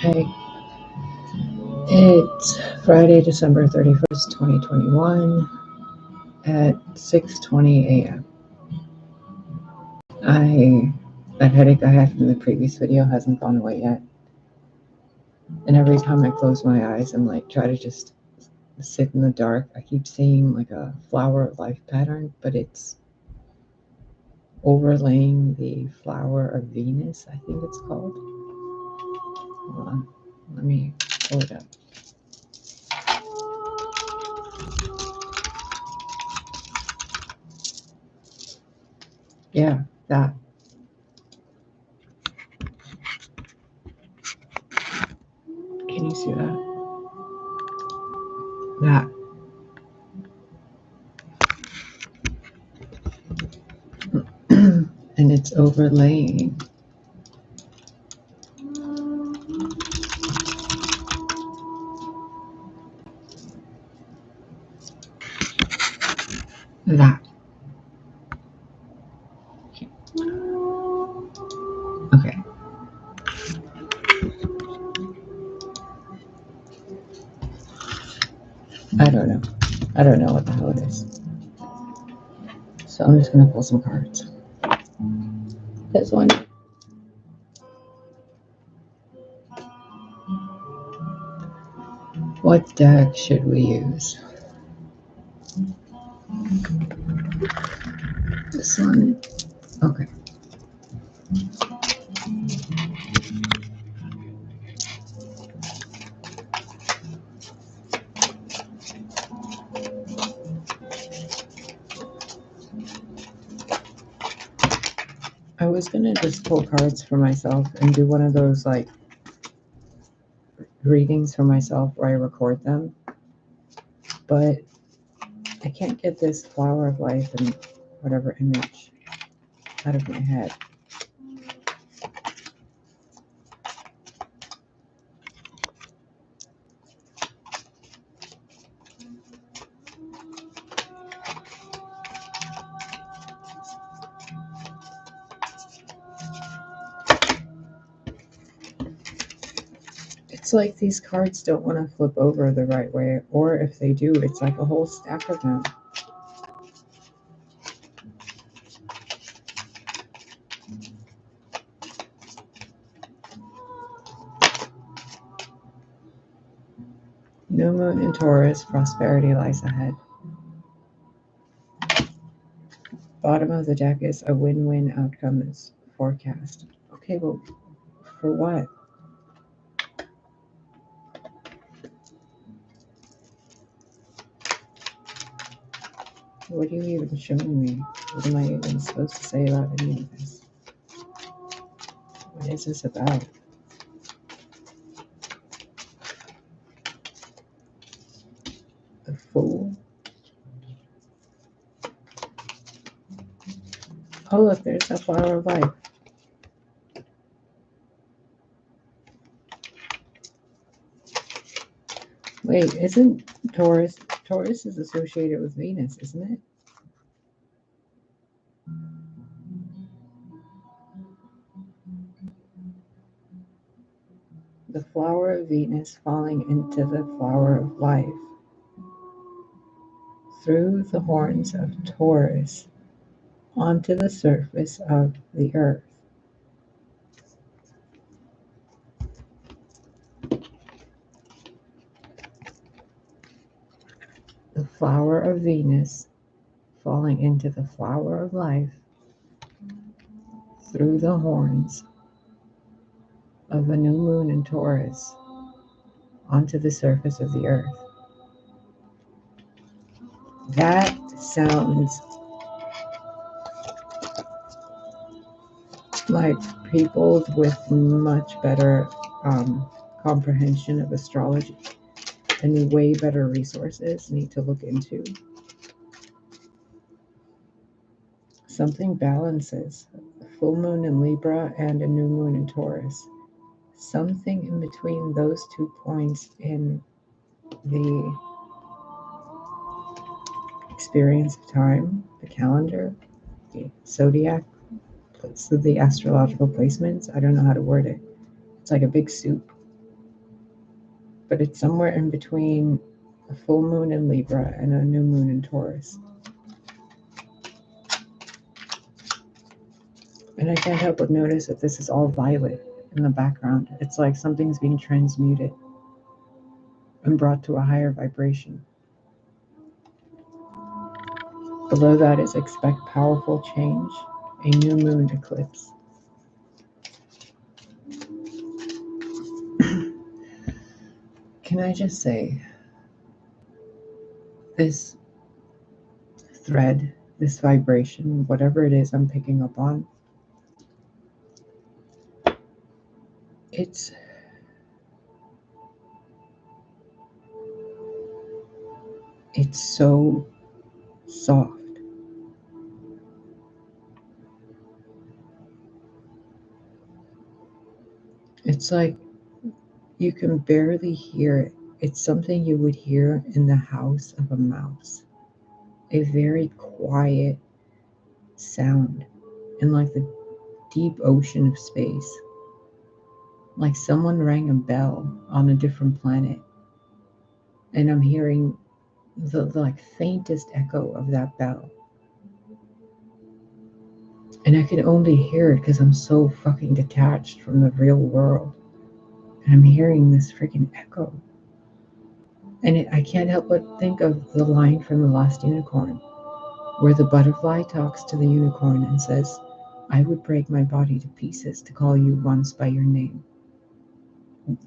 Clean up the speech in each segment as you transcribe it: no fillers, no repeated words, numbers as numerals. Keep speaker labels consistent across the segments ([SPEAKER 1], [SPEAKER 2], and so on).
[SPEAKER 1] Okay, it's Friday, December 31st, 2021 at 6:20 a.m. That headache I had from the previous video hasn't gone away yet. And every time I close my eyes and try to just sit in the dark, I keep seeing like a flower of life pattern, but it's overlaying the flower of Venus, I think it's called. Hold on, let me pull it up. Yeah, that. Can you see that? That. And it's overlaying that. Okay. I don't know. I don't know what the hell it is. So I'm just going to pull some cards. This one. What deck should we use? This one. Okay. I was going to just pull cards for myself and do one of those readings for myself where I record them. But I can't get this flower of life and whatever image out of my head. It's like these cards don't want to flip over the right way, or if they do, it's like a whole stack of them. New moon in Taurus, prosperity lies ahead. Bottom of the deck is a win-win outcome is forecast. Okay, well, for what? What are you even showing me? What am I even supposed to say about any of this? What is this about? The Fool? Oh, look, there's a flower of life. Wait, isn't Taurus is associated with Venus, isn't it? The flower of Venus falling into the flower of life through the horns of Taurus onto the surface of the earth. The flower of Venus falling into the flower of life through the horns of a new moon in Taurus onto the surface of the earth. That sounds like people with much better comprehension of astrology and way better resources need to look into. Something balances a full moon in Libra and a new moon in Taurus. Something in between those 2 points in the experience of time, the calendar, the zodiac, the astrological placements. I don't know how to word it. It's like a big soup. but it's somewhere in between a full moon in Libra and a new moon in Taurus. And I can't help but notice that this is all violet in the background. It's like something's being transmuted and brought to a higher vibration. Below that is expect powerful change, a new moon eclipse. Can I just say, this thread, this vibration, whatever it is I'm picking up on, it's so soft. It's like you can barely hear it. It's something you would hear in the house of a mouse. A very quiet sound in like the deep ocean of space. Like someone rang a bell on a different planet. And I'm hearing the like faintest echo of that bell. And I can only hear it because I'm so fucking detached from the real world. And I'm hearing this freaking echo. And I can't help but think of the line from The Last Unicorn, where the butterfly talks to the unicorn and says, I would break my body to pieces to call you once by your name.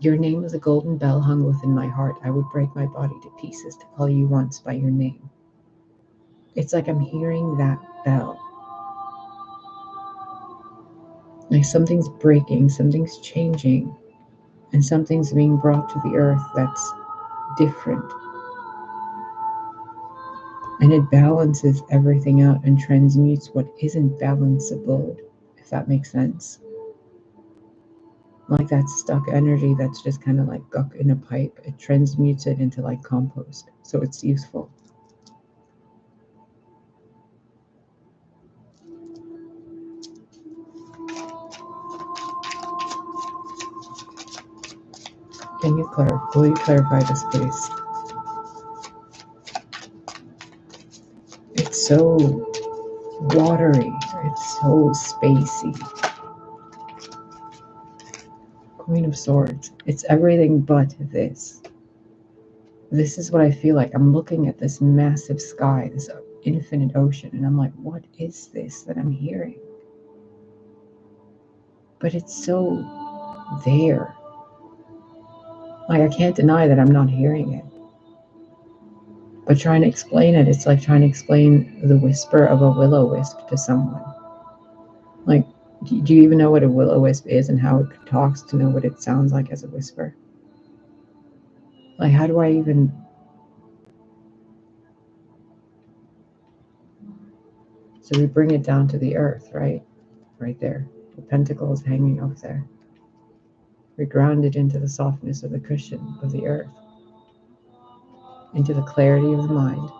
[SPEAKER 1] Your name is a golden bell hung within my heart. I would break my body to pieces to call you once by your name. It's like I'm hearing that bell. Like something's breaking, something's changing, and something's being brought to the earth that's different. And it balances everything out and transmutes what isn't balanceable, if that makes sense. Like that stuck energy that's just kind of like guck in a pipe, it transmutes it into like compost, so it's useful. Will you clarify this, please? It's so watery, it's so spacey. Queen of Swords, it's everything but this. This is what I feel like. I'm looking at this massive sky, this infinite ocean, and I'm like, what is this that I'm hearing? But it's so there. Like, I can't deny that I'm not hearing it. But trying to explain it, it's like trying to explain the whisper of a will-o-wisp to someone. Like, do you even know what a will-o-wisp is and how it talks to know what it sounds like as a whisper? Like, how do I even... So we bring it down to the earth, right? Right there. The pentacle is hanging up there. We ground it into the softness of the cushion of the earth, into the clarity of the mind.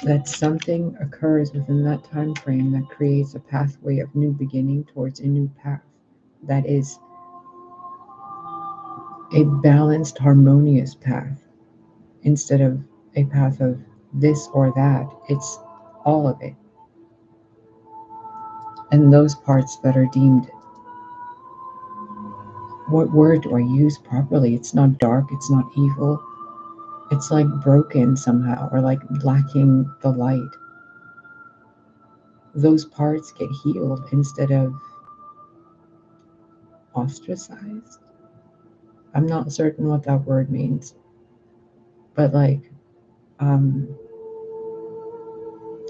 [SPEAKER 1] That something occurs within that time frame that creates a pathway of new beginning towards a new path. That is a balanced, harmonious path instead of a path of this or that. It's all of it. And those parts that are deemed, what word do I use properly? It's not dark, it's not evil. It's like broken somehow, or like lacking the light. Those parts get healed instead of ostracized. I'm not certain what that word means, but like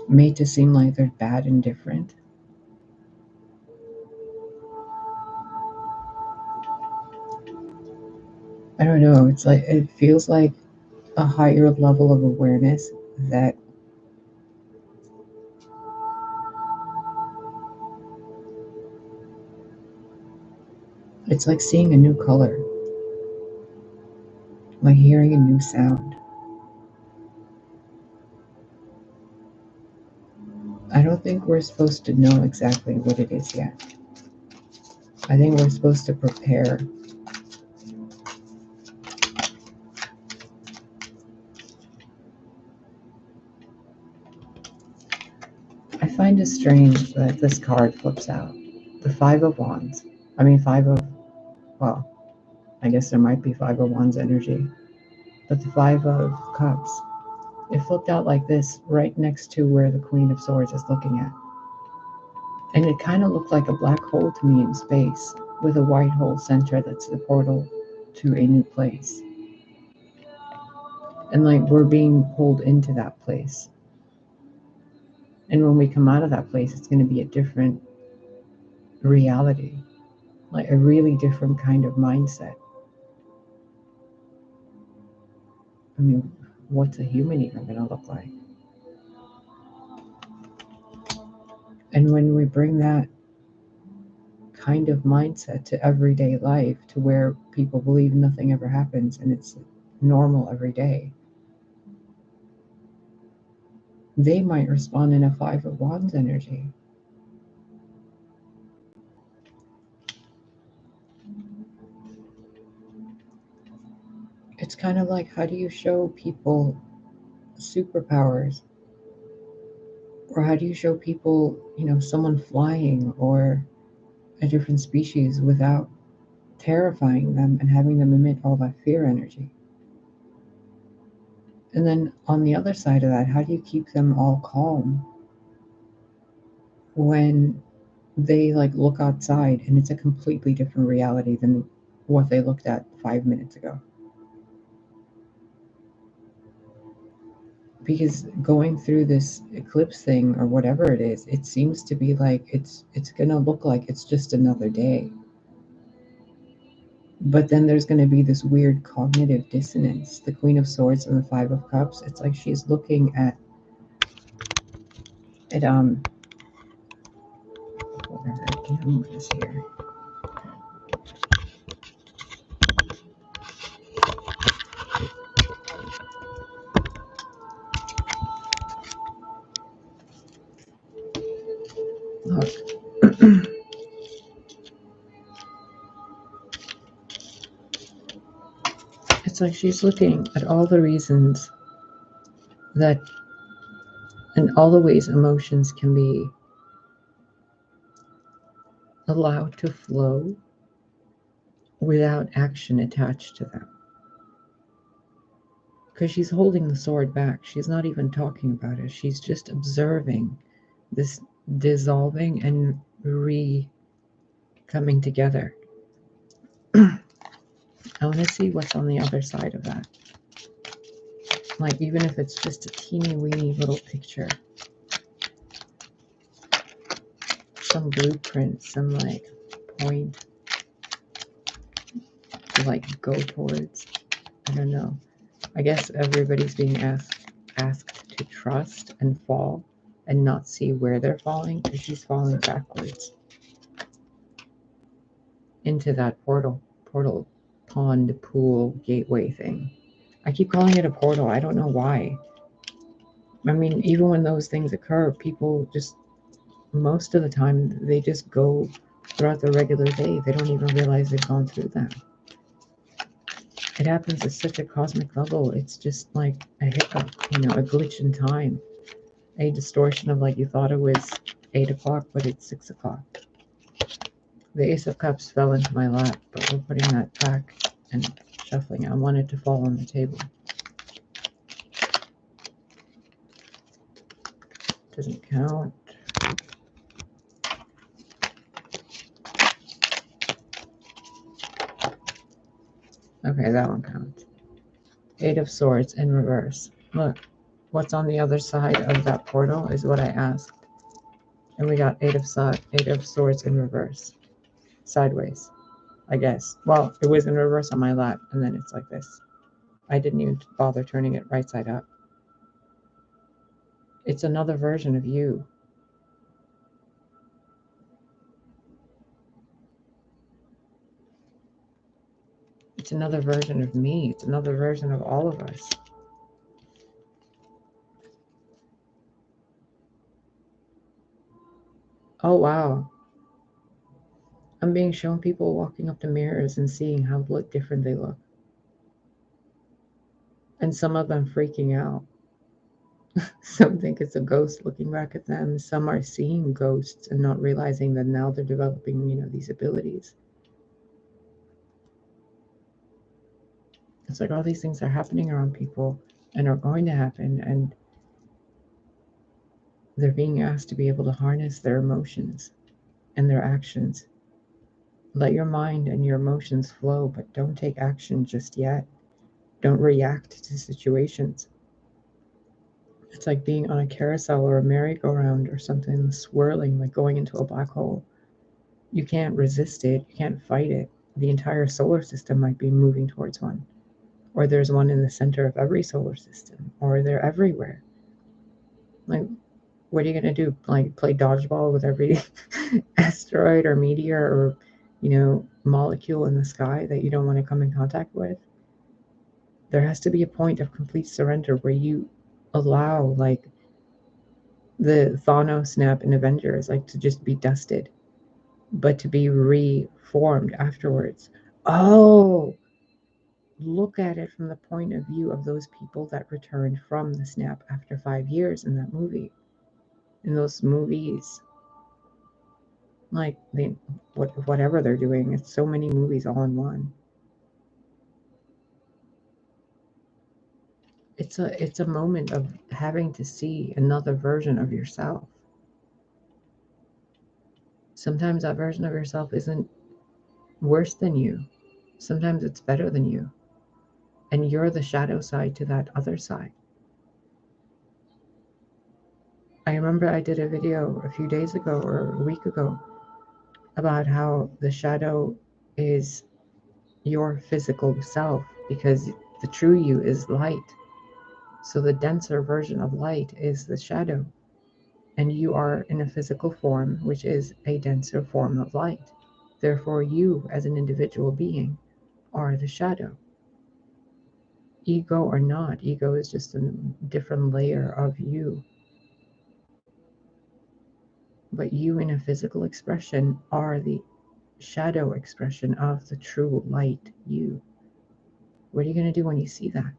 [SPEAKER 1] made to seem like they're bad and different. I don't know. It's like, it feels like a higher level of awareness that it's like seeing a new color, like hearing a new sound. I don't think we're supposed to know exactly what it is yet. I think we're supposed to prepare of strange that this card flips out. The Five of Wands. Well, I guess there might be Five of Wands energy. But the Five of Cups, it flipped out like this, right next to where the Queen of Swords is looking at. And it kind of looked like a black hole to me in space, with a white hole center that's the portal to a new place. And like we're being pulled into that place. And when we come out of that place, it's going to be a different reality, like a really different kind of mindset. I mean, what's a human even going to look like? And when we bring that kind of mindset to everyday life, to where people believe nothing ever happens and it's normal every day, they might respond in a Five of Wands energy. It's kind of like, how do you show people superpowers? Or how do you show people, someone flying or a different species without terrifying them and having them emit all that fear energy? And then on the other side of that, how do you keep them all calm when they look outside and it's a completely different reality than what they looked at 5 minutes ago? Because going through this eclipse thing or whatever it is, it seems to be like it's gonna look like it's just another day. But then there's going to be this weird cognitive dissonance. The Queen of Swords and the Five of Cups, it's like she's looking at whatever camera is here. Look. It's like she's looking at all the reasons that, and all the ways emotions can be allowed to flow without action attached to them. Because she's holding the sword back. She's not even talking about it. She's just observing this dissolving and coming together. I want to see what's on the other side of that. Like, even if it's just a teeny weeny little picture, some blueprint, some point to go towards. I don't know. I guess everybody's being asked to trust and fall and not see where they're falling, because she's falling backwards into that portal, pond, pool, gateway thing. I keep calling it a portal. I don't know why. I mean, even when those things occur, people just, most of the time, they just go throughout the regular day. They don't even realize they've gone through them. It happens at such a cosmic level. It's just like a hiccup, a glitch in time, a distortion of you thought it was 8 o'clock, but it's 6 o'clock. The Ace of Cups fell into my lap, but we're putting that back and shuffling. I want it to fall on the table. Doesn't count. Okay, that one counts. 8 of Swords in reverse. Look, what's on the other side of that portal is what I asked. And we got 8 of Swords in reverse. Sideways, I guess. Well, it was in reverse on my lap, and then it's like this. I didn't even bother turning it right side up. It's another version of you. It's another version of me. It's another version of all of us. Oh, wow. I'm being shown people walking up to mirrors and seeing how different they look. And some of them freaking out. Some think it's a ghost looking back at them. Some are seeing ghosts and not realizing that now they're developing, these abilities. It's like all these things are happening around people and are going to happen, and they're being asked to be able to harness their emotions and their actions. Let your mind and your emotions flow, but don't take action just yet. Don't react to situations. It's like being on a carousel or a merry-go-round or something swirling, like going into a black hole. You can't resist it. You can't fight it. The entire solar system might be moving towards one. Or there's one in the center of every solar system. Or they're everywhere. Like, what are you going to do? Like, play dodgeball with every asteroid or meteor or, molecule in the sky that you don't want to come in contact with? There has to be a point of complete surrender where you allow, like, the Thanos snap in Avengers, like, to just be dusted, but to be reformed afterwards. Oh, look at it from the point of view of those people that returned from the snap after 5 years in that movie. In those movies, like, whatever they're doing, it's so many movies all in one. It's a moment of having to see another version of yourself. Sometimes that version of yourself isn't worse than you. Sometimes it's better than you. And you're the shadow side to that other side. I remember I did a video a few days ago or a week ago about how the shadow is your physical self, because the true you is light. So the denser version of light is the shadow. And you are in a physical form, which is a denser form of light. Therefore, you as an individual being are the shadow. Ego or not, ego is just a different layer of you. But you in a physical expression are the shadow expression of the true light you. What are you going to do when you see that?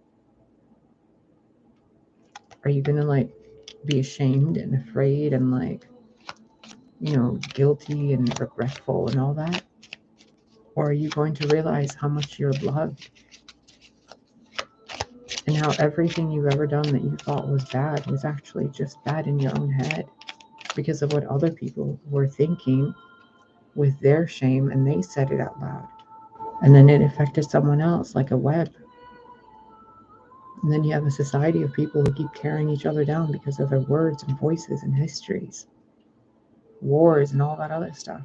[SPEAKER 1] Are you going to, like, be ashamed and afraid and, like, guilty and regretful and all that? Or are you going to realize how much you're loved and how everything you've ever done that you thought was bad was actually just bad in your own head because of what other people were thinking with their shame, and they said it out loud. And then it affected someone else like a web. And then you have a society of people who keep tearing each other down because of their words and voices and histories, wars and all that other stuff.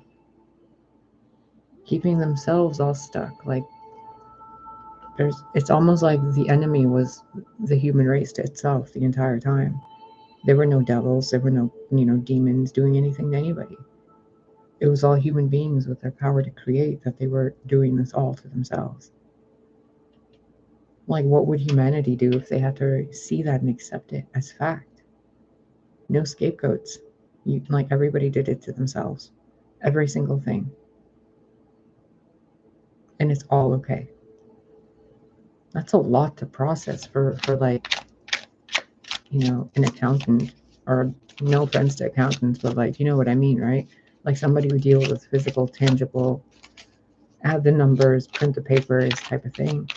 [SPEAKER 1] Keeping themselves all stuck. Like, it's almost like the enemy was the human race to itself the entire time. There were no devils, there were no, demons doing anything to anybody. It was all human beings with their power to create that they were doing this all to themselves. Like, what would humanity do if they had to see that and accept it as fact? No scapegoats. Like, everybody did it to themselves. Every single thing. And it's all okay. That's a lot to process for like, an accountant, or no offense to accountants, but, like, you know what I mean, right? Like, somebody who deals with physical, tangible, add the numbers, print the papers type of thing.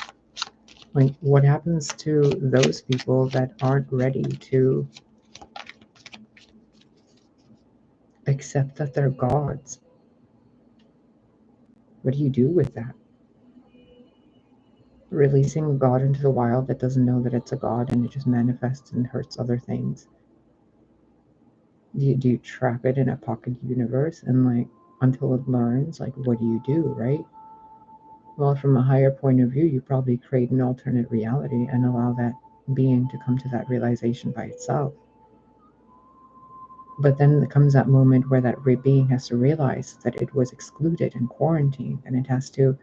[SPEAKER 1] Like, what happens to those people that aren't ready to accept that they're gods? What do you do with that? Releasing a god into the wild that doesn't know that it's a god and it just manifests and hurts other things. Do you trap it in a pocket universe and, like, until it learns? Like, what do you do, right? Well, from a higher point of view, you probably create an alternate reality and allow that being to come to that realization by itself. But then there comes that moment where that being has to realize that it was excluded and quarantined, and it has to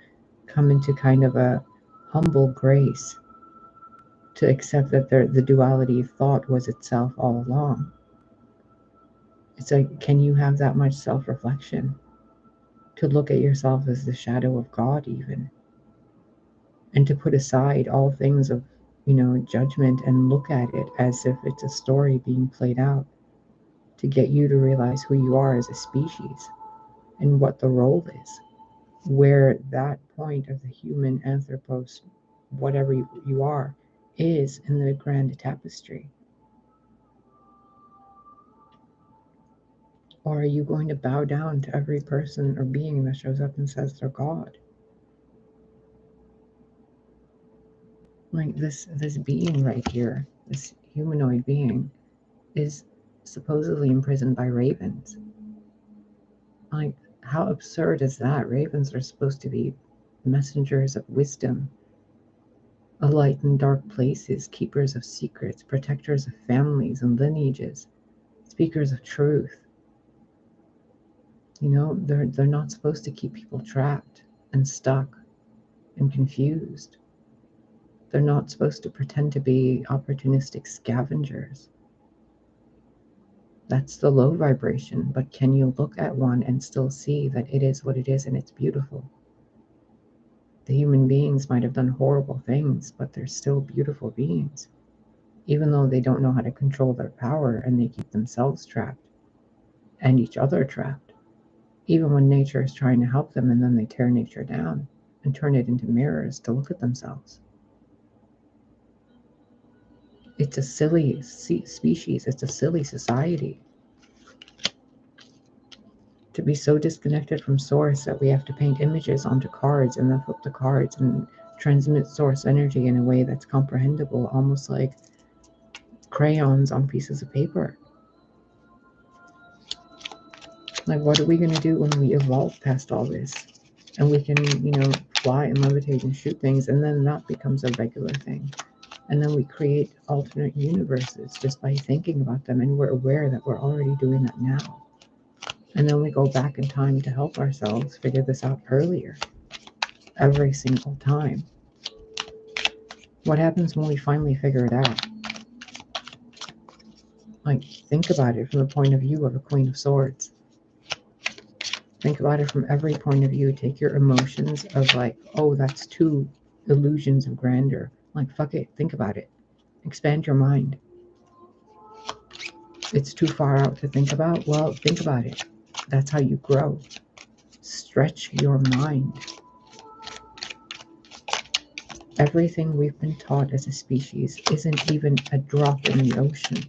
[SPEAKER 1] come into kind of a humble grace to accept that the duality thought was itself all along. It's like, can you have that much self-reflection to look at yourself as the shadow of God even, and to put aside all things of judgment and look at it as if it's a story being played out to get you to realize who you are as a species and what the role is, where that point of the human anthropos, whatever you are, is in the grand tapestry. Or are you going to bow down to every person or being that shows up and says they're God? Like this being right here, this humanoid being, is supposedly imprisoned by ravens. Like, how absurd is that? Ravens are supposed to be messengers of wisdom, a light in dark places, keepers of secrets, protectors of families and lineages, speakers of truth. They're not supposed to keep people trapped and stuck and confused. They're not supposed to pretend to be opportunistic scavengers. That's the low vibration, but can you look at one and still see that it is what it is and it's beautiful? The human beings might have done horrible things, but they're still beautiful beings, even though they don't know how to control their power and they keep themselves trapped and each other trapped, even when nature is trying to help them, and then they tear nature down and turn it into mirrors to look at themselves. It's a silly species. It's a silly society to be so disconnected from source that we have to paint images onto cards and then flip the cards and transmit source energy in a way that's comprehensible, almost like crayons on pieces of paper. Like, what are we going to do when we evolve past all this and we can, fly and levitate and shoot things, and then that becomes a regular thing? And then we create alternate universes just by thinking about them, and we're aware that we're already doing that now. And then we go back in time to help ourselves figure this out earlier, every single time. What happens when we finally figure it out? Like, think about it from the point of view of a Queen of Swords. Think about it from every point of view. Take your emotions of like, oh, that's two illusions of grandeur. Like, fuck it. Think about it. Expand your mind. It's too far out to think about? Well, think about it. That's how you grow. Stretch your mind. Everything we've been taught as a species isn't even a drop in the ocean.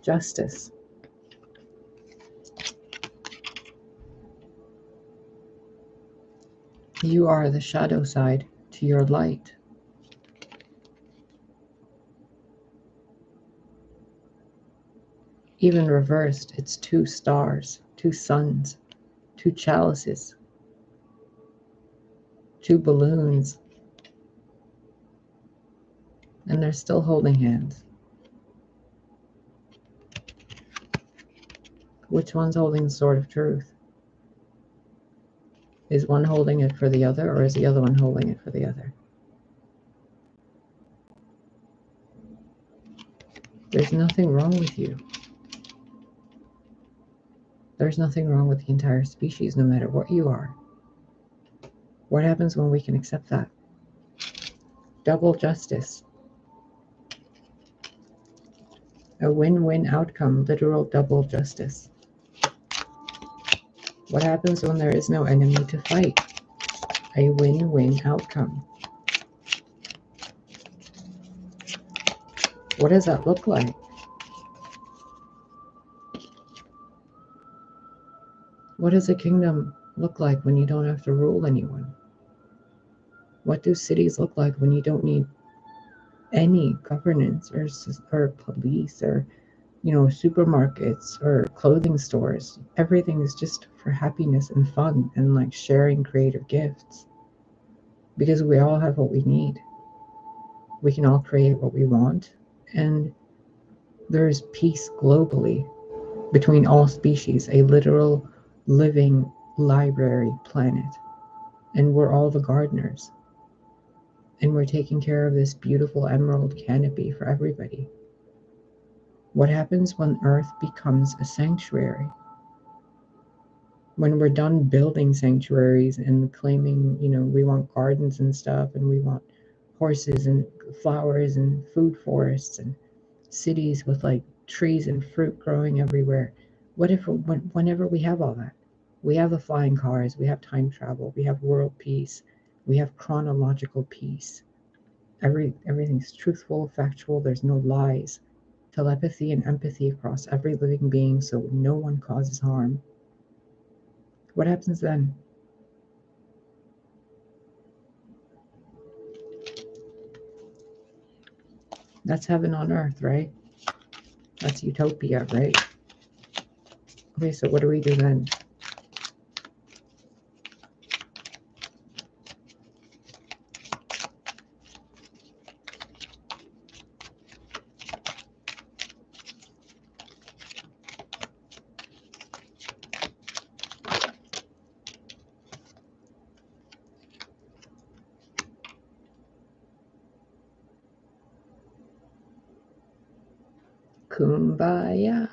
[SPEAKER 1] Justice. You are the shadow side to your light. Even reversed, it's two stars, two suns, two chalices, two balloons, and they're still holding hands. Which one's holding the sword of truth? Is one holding it for the other, or is the other one holding it for the other? There's nothing wrong with you. There's nothing wrong with the entire species, no matter what you are. What happens when we can accept that? Double justice. A win-win outcome, literal double justice. What happens when there is no enemy to fight? A win-win outcome. What does that look like? What does a kingdom look like when you don't have to rule anyone? What do cities look like when you don't need any governance or police or supermarkets or clothing stores? Everything is just for happiness and fun and like sharing creative gifts, because we all have what we need. We can all create what we want, and there's peace globally between all species, a literal living library planet, and we're all the gardeners, and we're taking care of this beautiful emerald canopy for everybody. What happens when Earth becomes a sanctuary? When we're done building sanctuaries and claiming, we want gardens and stuff, and we want horses and flowers and food forests and cities with like trees and fruit growing everywhere. What if, whenever we have all that, we have the flying cars, we have time travel, we have world peace, we have chronological peace. Everything's truthful, factual, there's no lies. Telepathy and empathy across every living being so no one causes harm. What happens then? That's heaven on earth, right? That's utopia, right? Okay, so what do we do then? Kumbaya.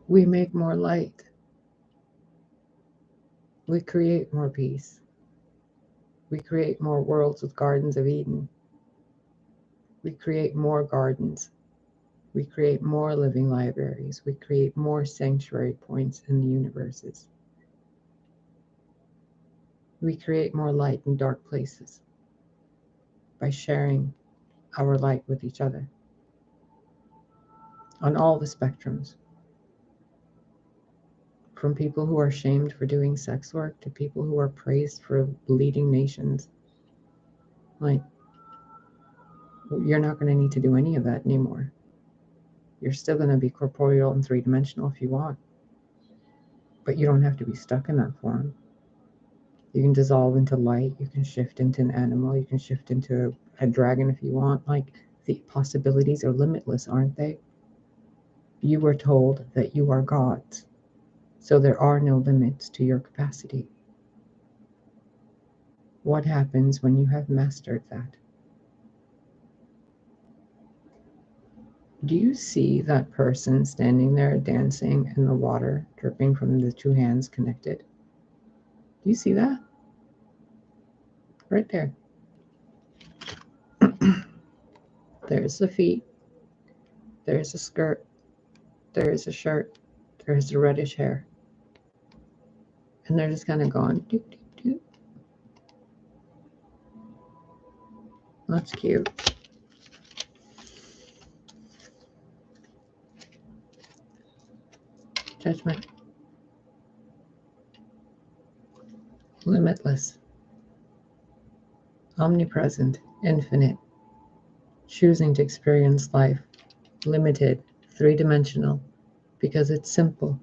[SPEAKER 1] We make more light. We create more peace. We create more worlds with gardens of Eden. We create more gardens. We create more living libraries. We create more sanctuary points in the universes. We create more light in dark places by sharing our light with each other on all the spectrums. From people who are shamed for doing sex work to people who are praised for leading nations. Like, you're not going to need to do any of that anymore. You're still going to be corporeal and three-dimensional if you want. But you don't have to be stuck in that form. You can dissolve into light. You can shift into an animal. You can shift into a dragon if you want. Like, the possibilities are limitless, aren't they? You were told that you are gods. So there are no limits to your capacity. What happens when you have mastered that? Do you see that person standing there dancing in the water, dripping from the two hands connected? Do you see that? Right there. There's the feet. There's a skirt. There's a shirt. There's the reddish hair. And they're just kind of going, doop, doop, doop. That's cute. Judgment. Limitless. Omnipresent. Infinite. Choosing to experience life. Limited. Three-dimensional. Because it's simple.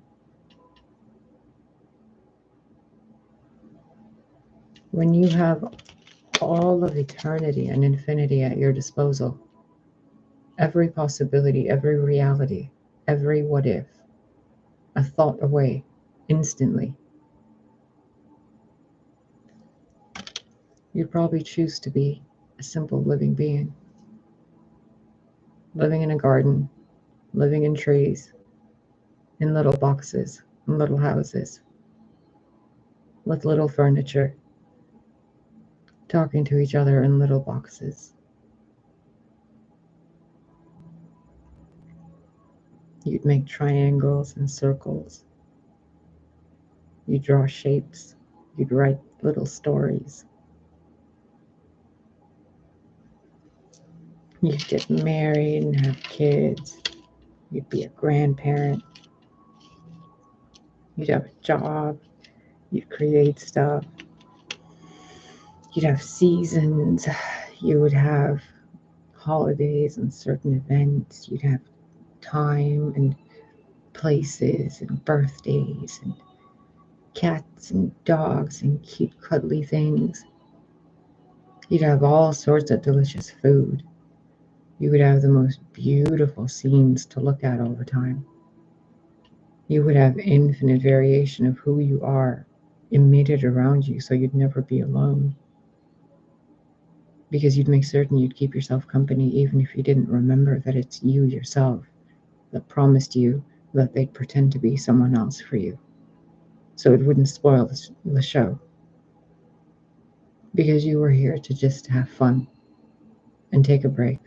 [SPEAKER 1] When you have all of eternity and infinity at your disposal, every possibility, every reality, every what if, a thought away, instantly, you'd probably choose to be a simple living being, living in a garden, living in trees, in little boxes, in little houses, with little furniture, talking to each other in little boxes. You'd make triangles and circles. You'd draw shapes. You'd write little stories. You'd get married and have kids. You'd be a grandparent. You'd have a job. You'd create stuff. You'd have seasons. You would have holidays and certain events. You'd have time and places and birthdays and cats and dogs and cute cuddly things. You'd have all sorts of delicious food. You would have the most beautiful scenes to look at all the time. You would have infinite variation of who you are emitted around you, so you'd never be alone. Because you'd make certain you'd keep yourself company even if you didn't remember that it's you yourself that promised you that they'd pretend to be someone else for you, so it wouldn't spoil the show. Because you were here to just have fun and take a break.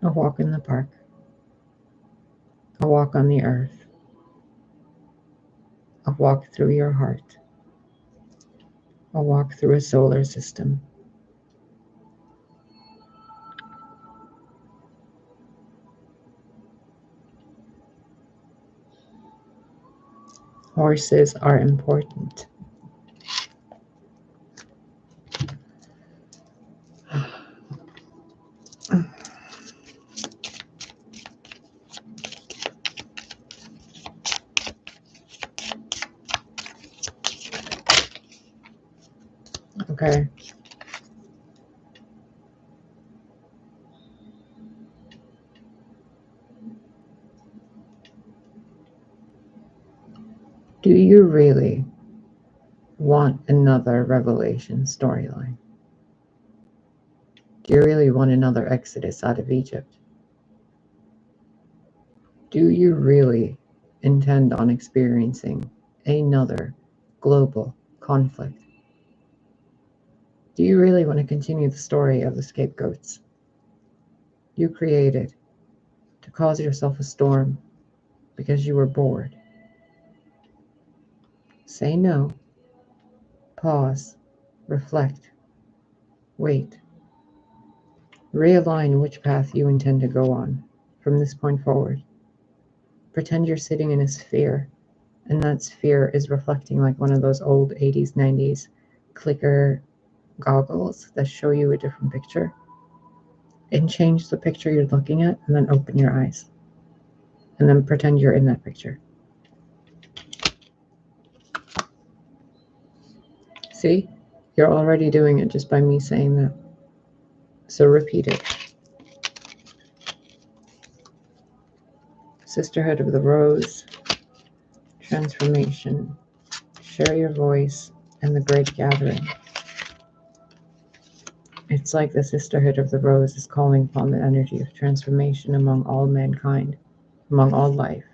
[SPEAKER 1] A walk in the park, a walk on the earth, a walk through your heart, a walk through a solar system. Horses are important. Okay. Do you really want another Revelation storyline? Do you really want another Exodus out of Egypt? Do you really intend on experiencing another global conflict? Do you really want to continue the story of the scapegoats you created to cause yourself a storm because you were bored? Say no. Pause. Reflect. Wait. Realign which path you intend to go on from this point forward. Pretend you're sitting in a sphere, and that sphere is reflecting like one of those old 80s, 90s clicker goggles that show you a different picture. And change the picture you're looking at, and then open your eyes. And then pretend you're in that picture. See? You're already doing it just by me saying that. So repeat it. Sisterhood of the Rose, transformation, share your voice, and the great gathering. It's like the Sisterhood of the Rose is calling upon the energy of transformation among all mankind, among all life.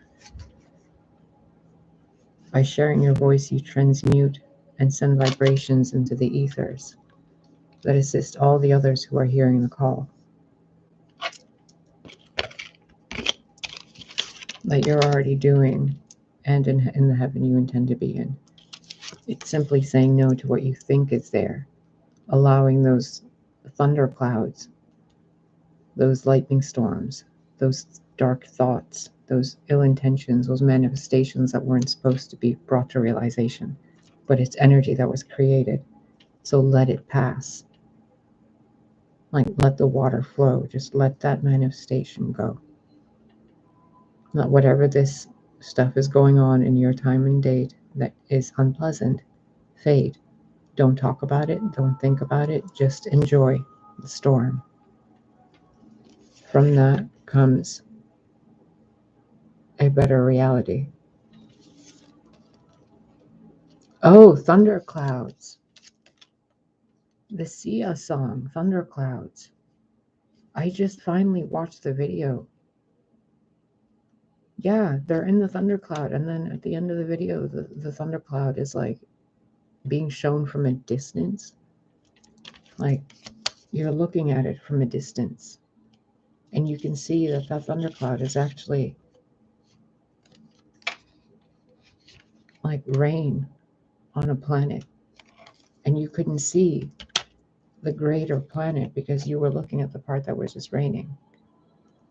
[SPEAKER 1] By sharing your voice, you transmute and send vibrations into the ethers that assist all the others who are hearing the call. That you're already doing, and in the heaven you intend to be in. It's simply saying no to what you think is there, allowing those thunderclouds, those lightning storms, those dark thoughts, those ill intentions, those manifestations that weren't supposed to be brought to realization, but it's energy that was created. So let it pass. Like, let the water flow. Just let that manifestation go. Not whatever this stuff is going on in your time and date that is unpleasant, fade. Don't talk about it. Don't think about it. Just enjoy the storm. From that comes a better reality. Oh, thunderclouds. The Sia song, Thunderclouds. I just finally watched the video. Yeah, they're in the thundercloud, and then at the end of the video, the thundercloud is like being shown from a distance. Like, you're looking at it from a distance, and you can see that that thundercloud is actually like rain on a planet, and you couldn't see the greater planet because you were looking at the part that was just raining.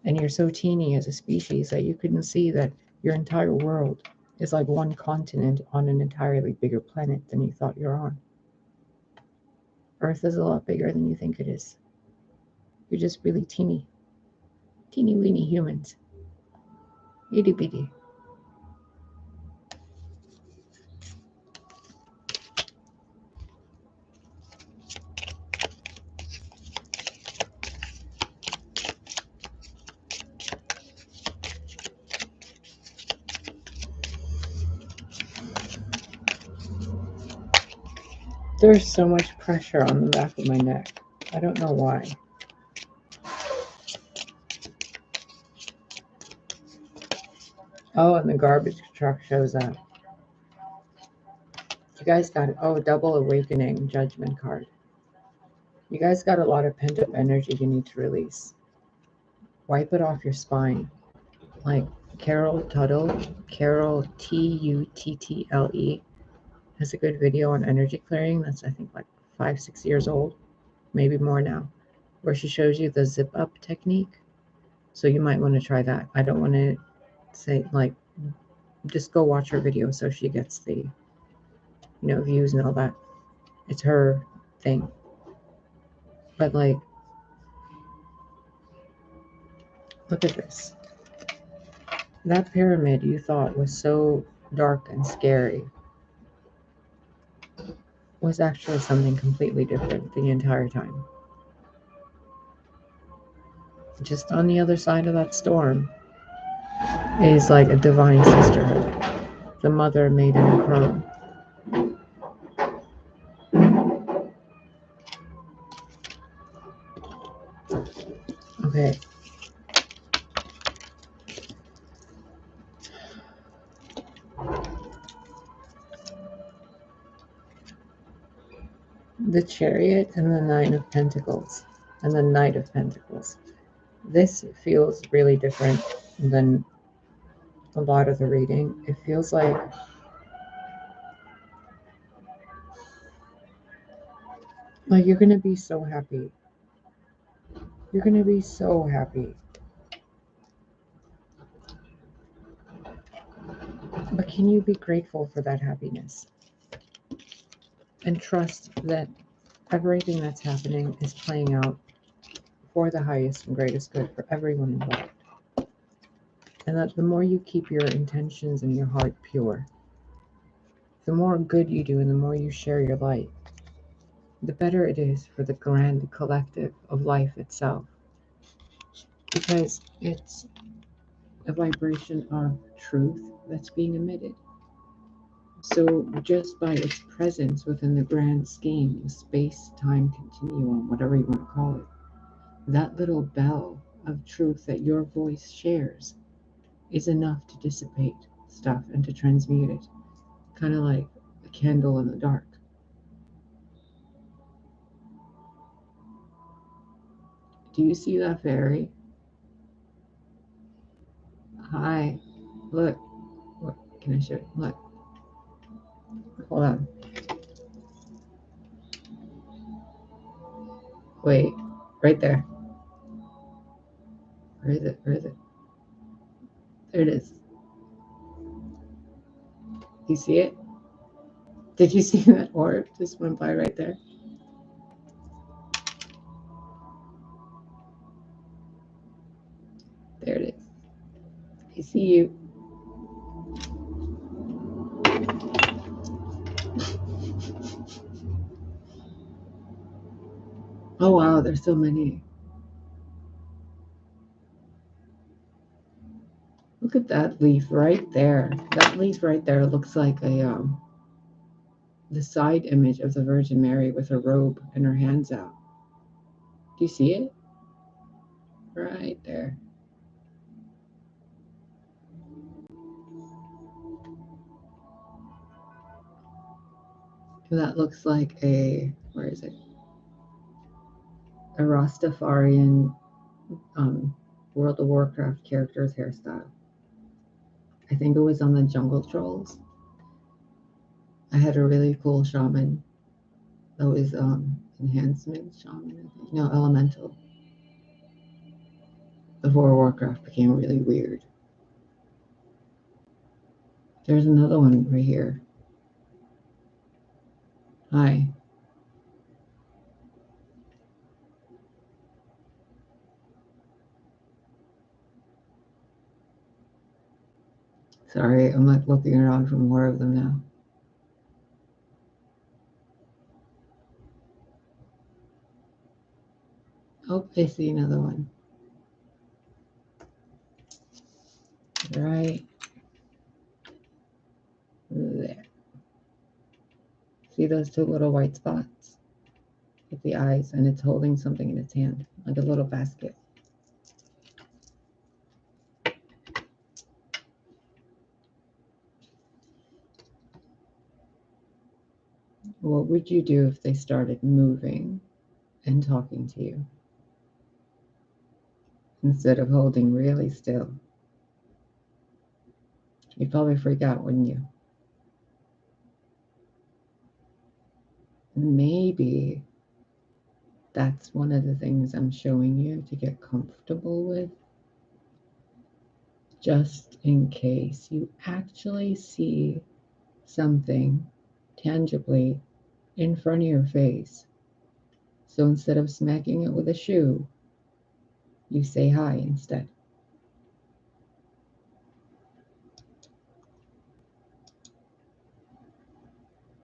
[SPEAKER 1] And you're so teeny as a species that you couldn't see that your entire world is like one continent on an entirely bigger planet than you thought you're on. Earth is a lot bigger than you think it is. You're just really teeny weeny humans. Itty bitty. There's so much pressure on the back of my neck. I don't know why. Oh, and the garbage truck shows up. You guys got, oh, double awakening judgment card. You guys got a lot of pent-up energy you need to release. Wipe it off your spine. Like Carol Tuttle, Carol Tuttle, has a good video on energy clearing that's, I think, like 5-6 years old, maybe more now, where she shows you the zip up technique. So you might want to try that. I don't want to say, like, just go watch her video so she gets the, views and all that. It's her thing. But, like, look at this. That pyramid you thought was so dark and scary was actually something completely different the entire time. Just on the other side of that storm is like a divine sisterhood. The mother maiden crone. Okay. The Chariot and the Nine of Pentacles and the Knight of Pentacles. This feels really different than a lot of the reading. It feels like you're going to be so happy. You're going to be so happy. But can you be grateful for that happiness? And trust that everything that's happening is playing out for the highest and greatest good for everyone involved. And that the more you keep your intentions and your heart pure, the more good you do and the more you share your light, the better it is for the grand collective of life itself. Because it's a vibration of truth that's being emitted. So just by its presence within the grand scheme, the space-time continuum, whatever you want to call it, that little bell of truth that your voice shares is enough to dissipate stuff and to transmute it. Kind of like a candle in the dark. Do you see that fairy? Hi. Look. What can I show you? Look. Hold on. Wait. Right there. Where is it? Where is it? There it is. You see it? Did you see that orb just went by right there? There it is. I see you. Oh wow, there's so many. Look at that leaf right there. That leaf right there looks like a the side image of the Virgin Mary with her robe and her hands out. Do you see it? Right there. That looks like a, where is it? A Rastafarian World of Warcraft character's hairstyle. I think it was on the Jungle Trolls. I had a really cool shaman that was enhancement shaman, I think. No, elemental. Before Warcraft became really weird. There's another one right here. Hi. Sorry, I'm like looking around for more of them now. Oh, I see another one. Right there. See those two little white spots with the eyes, and it's holding something in its hand, like a little basket. What would you do if they started moving and talking to you instead of holding really still? You'd probably freak out, wouldn't you? Maybe that's one of the things I'm showing you to get comfortable with, just in case you actually see something tangibly in front of your face. So instead of smacking it with a shoe, you say hi instead.